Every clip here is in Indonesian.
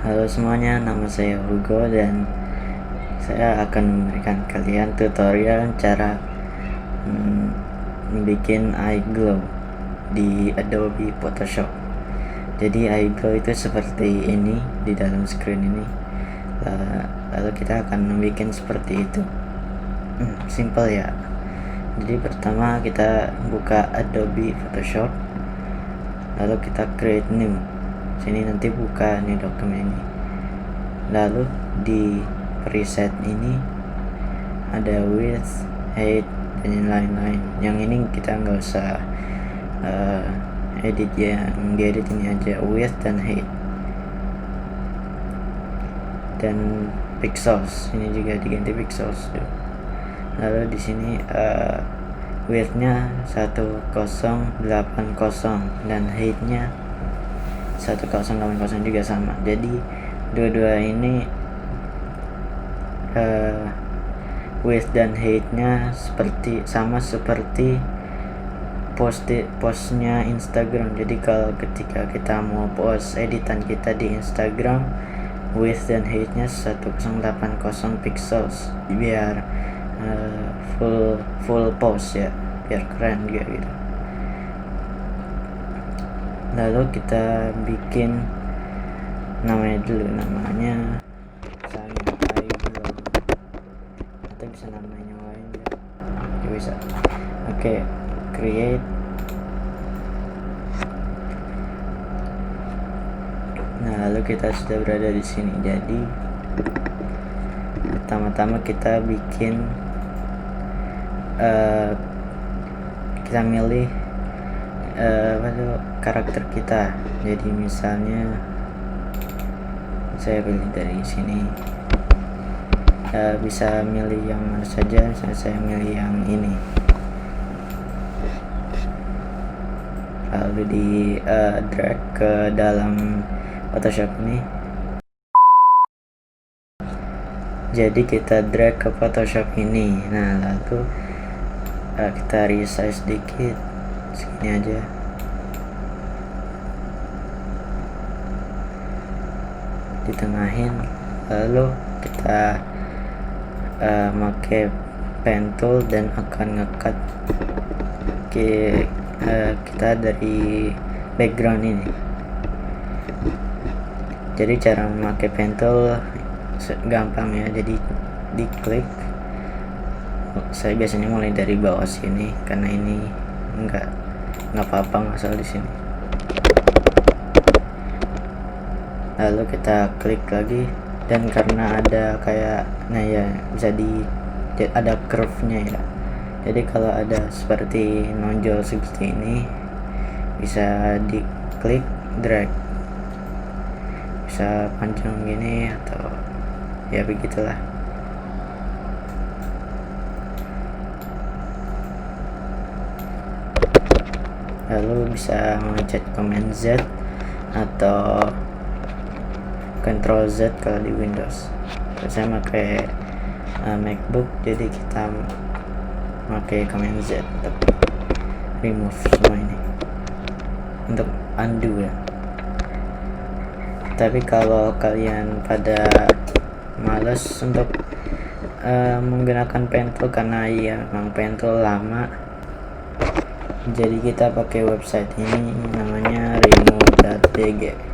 Halo semuanya, nama saya Hugo dan saya akan memberikan kalian tutorial cara bikin eye glow di Adobe Photoshop. Jadi eye glow itu seperti ini di dalam screen ini. Lalu kita akan membuat seperti itu. Simple ya. Jadi pertama kita buka Adobe Photoshop, lalu kita create new. Sini nanti buka nih dokumen ini, lalu di preset ini ada width, height, dan lain-lain. Yang ini kita nggak usah edit ya, yang diedit ini aja width dan height dan pixels. Ini juga diganti pixels dulu. Lalu di sini widthnya 1080 dan heightnya 1080 juga sama. Jadi dua-dua ini width dan heightnya sama seperti postnya Instagram. Jadi kalau ketika kita mau post editan kita di Instagram, width dan heightnya 1080 pixels biar full post ya, biar keren gitu. Lalu kita bikin namanya dulu, namanya misalnya eyeglow, atau bisa namain yang lain ya bisa. Oke, create. Nah, lalu kita sudah berada di sini. Jadi pertama-tama kita bikin kita milih karakter kita. Jadi misalnya saya pilih dari sini, bisa milih yang mana saja. Misalnya saya milih yang ini, lalu di drag ke dalam Photoshop ini. Jadi kita drag ke Photoshop ini. Nah, lalu kita resize dikit, segini aja. Ditengahin, lalu kita pakai pen tool dan akan ngecut kita dari background ini. Jadi cara memakai pen tool gampang ya. Jadi diklik. Saya biasanya mulai dari bawah sini karena ini nggak apa-apa ngasal di sini. Lalu kita klik lagi, dan karena ada kayak bisa ada curve-nya ya. Jadi kalau ada seperti nonjol seperti ini, bisa diklik drag, bisa panjang gini atau ya begitulah. Lalu bisa mencet Command Z atau Ctrl Z kalau di Windows. Saya pakai MacBook, jadi kita pakai Command Z untuk remove semua ini, untuk undo ya. Tapi kalau kalian pada males untuk menggunakan pen tool karena ya memang pen tool lama, jadi kita pakai website ini namanya remove.dg.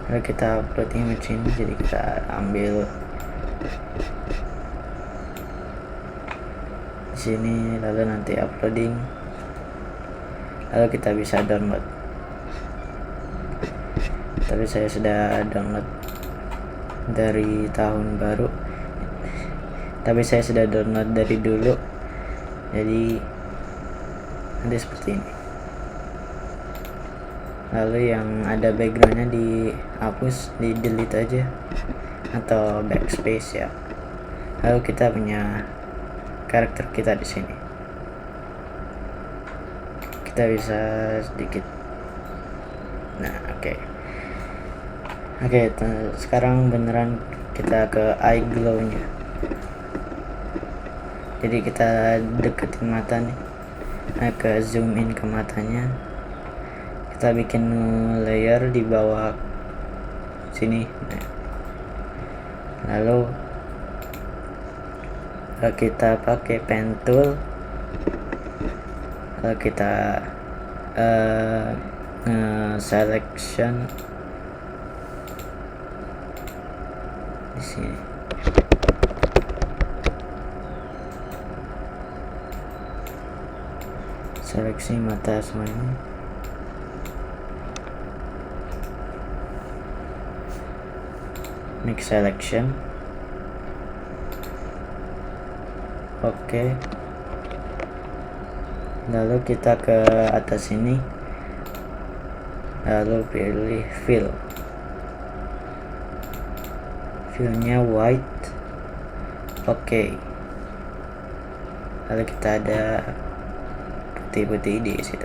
Lalu kita upload image ini, jadi kita ambil di sini, lalu nanti uploading, lalu kita bisa download. Tapi saya sudah download dari tahun baru, tapi saya sudah download dari dulu, jadi nanti seperti ini. Lalu yang ada backgroundnya dihapus, di delete aja atau backspace ya. Lalu kita punya karakter kita di sini. Kita bisa sedikit. Nah, oke. Sekarang beneran kita ke eye glow-nya. Jadi kita deketin mata nih, ke zoom in ke matanya. kita bikin layer di bawah sini. Lalu kita pakai pen tool, lalu kita selection di sini. Seleksi mata semua ini. Make selection. Oke. Lalu kita ke atas ini. Lalu pilih fill. Fillnya white. Oke. Lalu kita ada putih-putih di situ.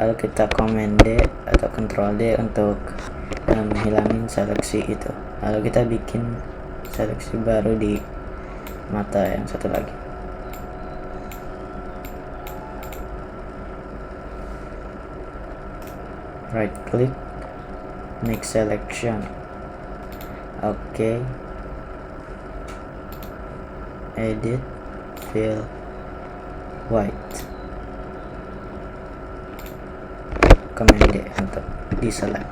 Lalu kita Command D atau Control D untuk menghilangin seleksi itu. Lalu kita bikin seleksi baru di mata yang satu lagi. Right click, make selection. Oke. Edit, fill white. Command D untuk deselect.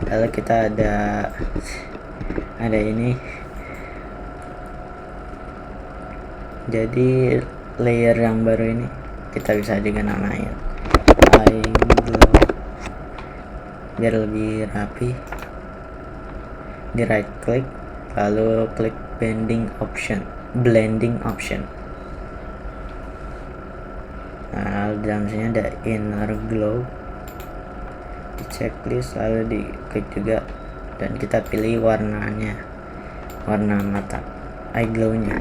Lalu kita ada ini. Jadi layer yang baru ini kita bisa juga namain iGlow biar lebih rapi. Di right click, lalu klik blending option. Nah, dalam sini ada inner glow. Di checklist, lalu di klik juga dan kita pilih warnanya, warna mata iGlow nya.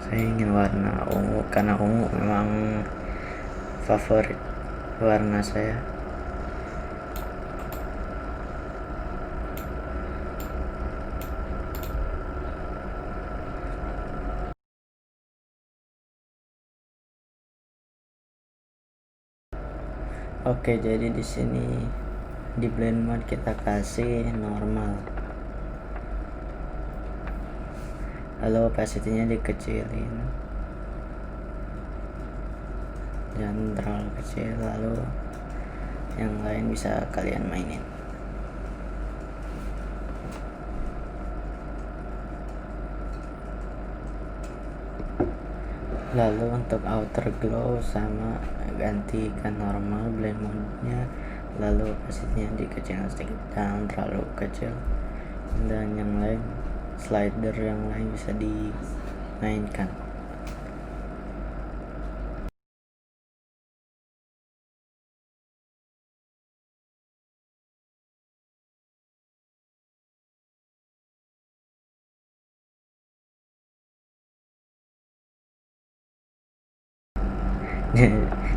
Saya ingin warna ungu karena ungu memang favorit warna saya. Oke, jadi di sini di blend mode kita kasih normal. Lalu opacity-nya dikecilin, jangan terlalu kecil. Lalu yang lain bisa kalian mainin. Lalu untuk outer glow sama ganti ke normal blend mode-nya. Lalu opacity-nya dikecilkan sedikit, jangan terlalu kecil. Dan yang lain, slider yang lain bisa dimainkan.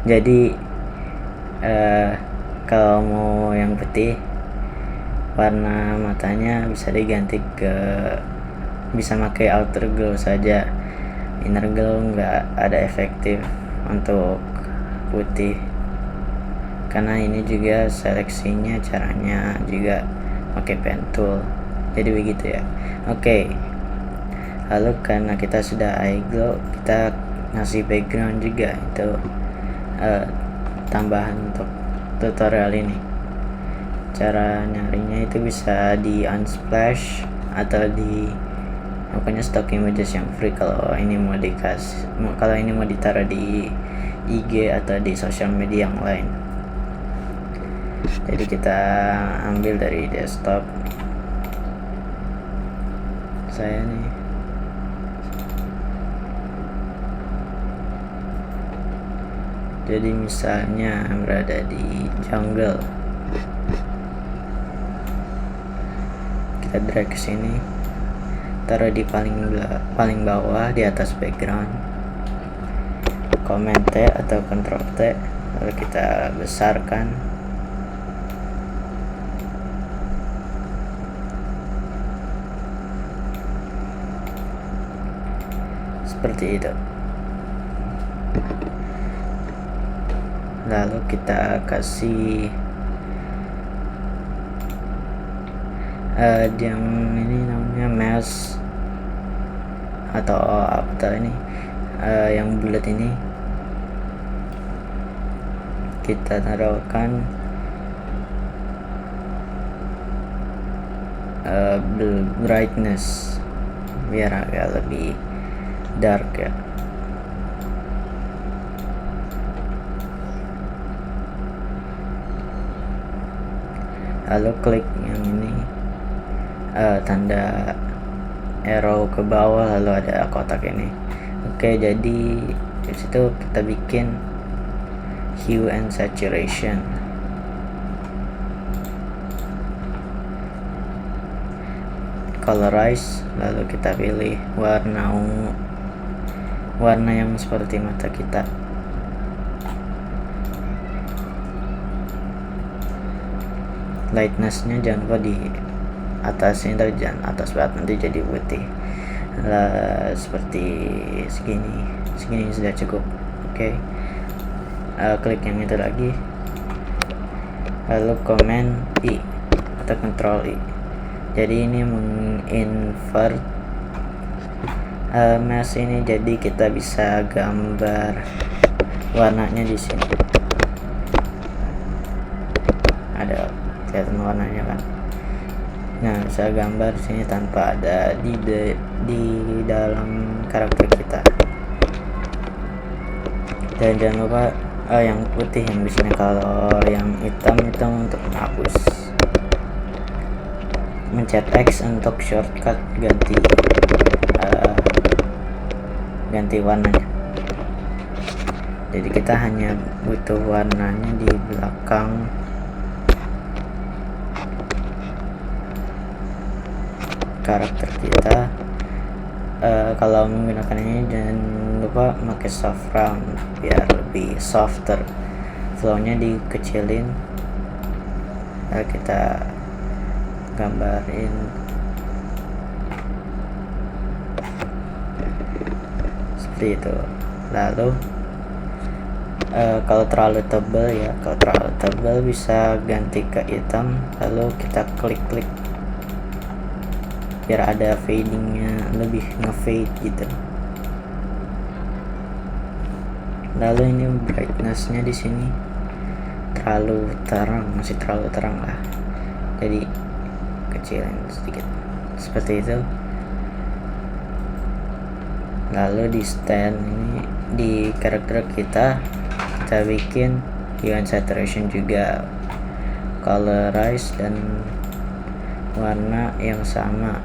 Jadi kalau mau yang putih, warna matanya bisa diganti ke, bisa pakai outer glow saja. Inner glow nggak ada efektif untuk putih karena ini juga seleksinya caranya juga pakai pen tool. Jadi begitu ya. Oke. Lalu karena kita sudah iGlow, kita ngasih background juga. Itu tambahan untuk tutorial ini. Cara nyarinya itu bisa di Unsplash atau di pokoknya stock images yang free kalau ini mau ditaruh di IG atau di sosial media yang lain. Jadi kita ambil dari desktop saya nih. Jadi misalnya berada di jungle, kita drag ke sini, taruh di paling bawah di atas background. Command T atau Control T, lalu kita besarkan. seperti itu. Lalu kita kasih yang ini namanya mesh atau apa ini, yang bulat ini kita taruhkan brightness biar agak lebih dark ya. Lalu klik yang ini, tanda arrow ke bawah, lalu ada kotak ini. Oke, jadi di situ kita bikin hue and saturation. Colorize, lalu kita pilih warna ungu, warna yang seperti mata kita. Lightness-nya jangan lupa di atasnya, tapi jangan atas banget, nanti jadi putih. Seperti segini sudah cukup. Oke. Klik yang itu lagi, lalu Command I atau Control I. Jadi ini menginvert mesh ini, jadi kita bisa gambar warnanya di sini. Ada kelihatan warnanya kan. Nah, bisa gambar di sini tanpa ada di dalam karakter kita. Dan jangan lupa yang putih yang di sini, kalau yang hitam itu untuk menghapus. Mencet X untuk shortcut ganti warnanya. Jadi kita hanya butuh warnanya di belakang karakter kita. Kalau menggunakan ini jangan lupa pakai soft-round biar lebih softer, flow-nya dikecilin. Kita gambarin seperti itu. Lalu kalau terlalu tebal bisa ganti ke hitam, lalu kita klik biar ada fadingnya, lebih nge-fade gitu. Lalu ini brightness-nya di sini masih terlalu terang lah, jadi kecilin sedikit seperti itu. Lalu di stand ini, di karakter kita bikin hue and saturation juga, colorize dan warna yang sama.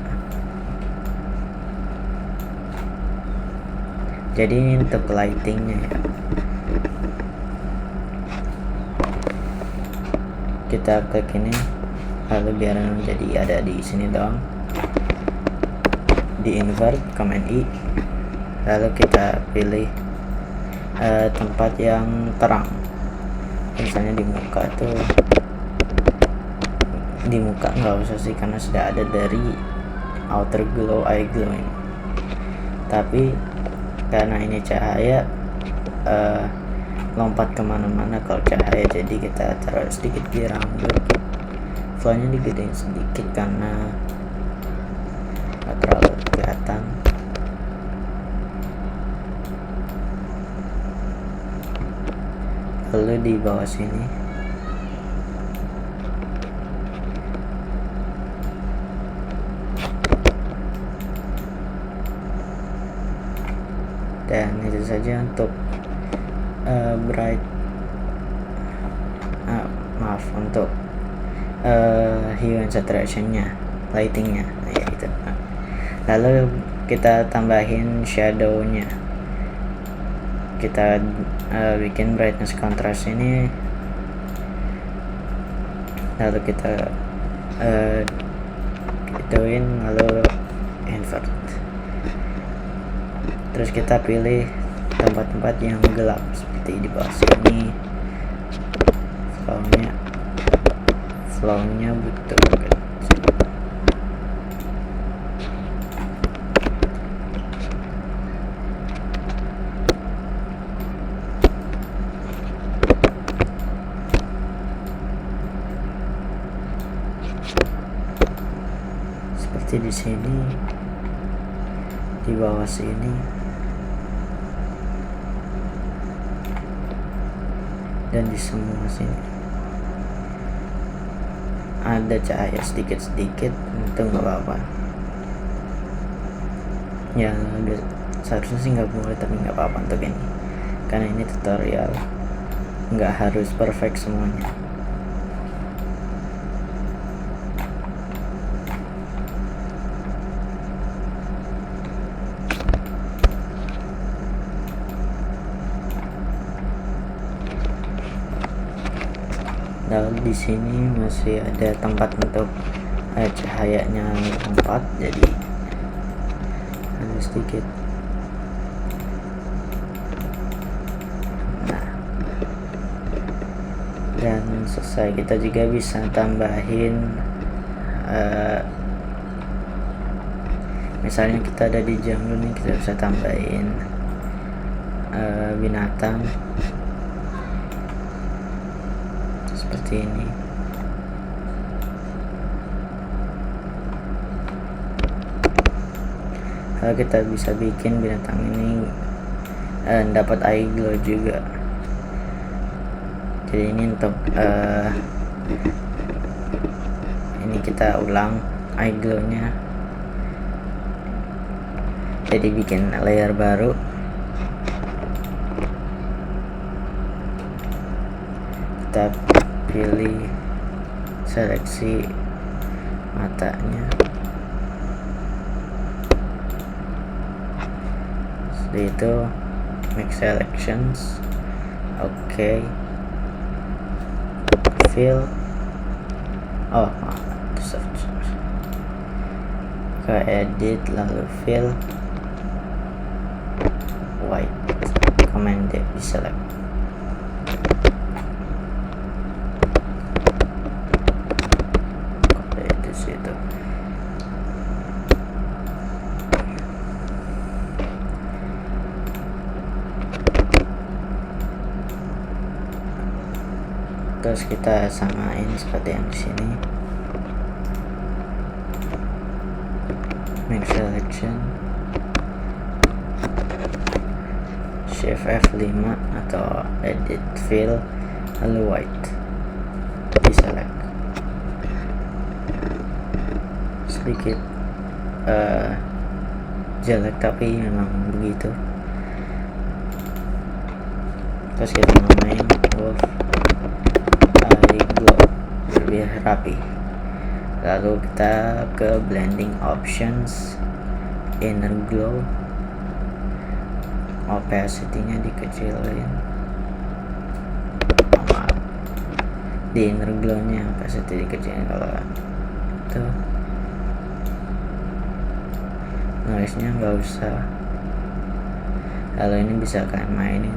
Jadi ini untuk lightingnya ya. Kita klik ini, lalu biar jadi ada di sini doang, di invert, Command I, lalu kita pilih tempat yang terang, misalnya di muka tuh, di muka nggak usah sih karena sudah ada dari outer glow, eye glow ini. Tapi karena ini cahaya, lompat kemana-mana kalau cahaya, jadi kita taruh sedikit di rambut, flow-nya digedein sedikit karena nggak terlalu kelihatan. Lalu di bawah sini dan itu saja untuk untuk hue and saturation-nya, lighting-nya, ya gitu. Lalu kita tambahin shadow-nya. Kita bikin brightness contrast ini, lalu kita gituin, lalu invert. Terus kita pilih tempat-tempat yang gelap seperti di bawah sini. Flow-nya butuh seperti di sini, di bawah sini, dan di semua sini ada cahaya sedikit-sedikit. Itu nggak apa-apa ya, seharusnya sih nggak boleh, tapi nggak apa-apa untuk ini karena ini tutorial, nggak harus perfect semuanya. Lalu di sini masih ada tempat untuk cahayanya lompat, jadi ada sedikit. Nah, dan selesai. Kita juga bisa tambahin misalnya kita ada di jungle nih, kita bisa tambahin binatang seperti ini. Kalau kita bisa bikin binatang ini dapat eye glow juga. Jadi ini untuk ini kita ulang eye glow nya, jadi bikin layer baru. Kita pilih seleksi matanya, setelah itu make selections, oke. Fill, search, ke edit, lalu fill white, command D, select. Situ. Terus kita samain seperti yang di sini. Make selection, Shift F5 atau edit fill, lalu white, deselect. Sedikit jelek tapi memang begitu. Terus kita namain wolf eye glow, lebih rapi. Lalu kita ke blending options, inner glow, opacity-nya dikecilin. Di inner glow-nya opacity dikecilin. Kalau itu noise-nya nggak usah. Lalu ini bisa kalian mainin.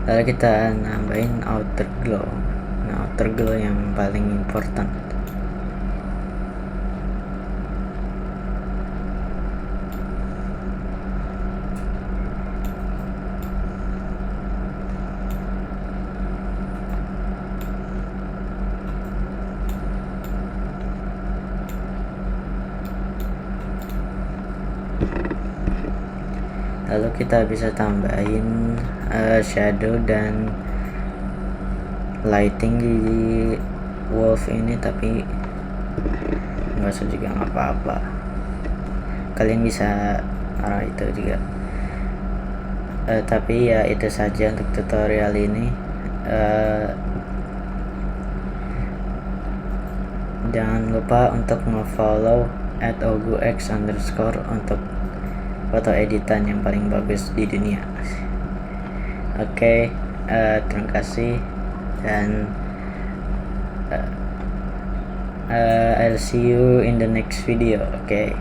Lalu kita nambahin outer glow. Nah, outer glow yang paling important. Lalu kita bisa tambahin shadow dan lighting di wolf ini, tapi nggak usah juga, nggak apa-apa. Kalian bisa arah itu juga. Tapi ya itu saja untuk tutorial ini. Jangan lupa untuk nge-follow @ogux_ untuk foto editan yang paling bagus di dunia. Oke, terima kasih, dan I'll see you in the next video. Okay.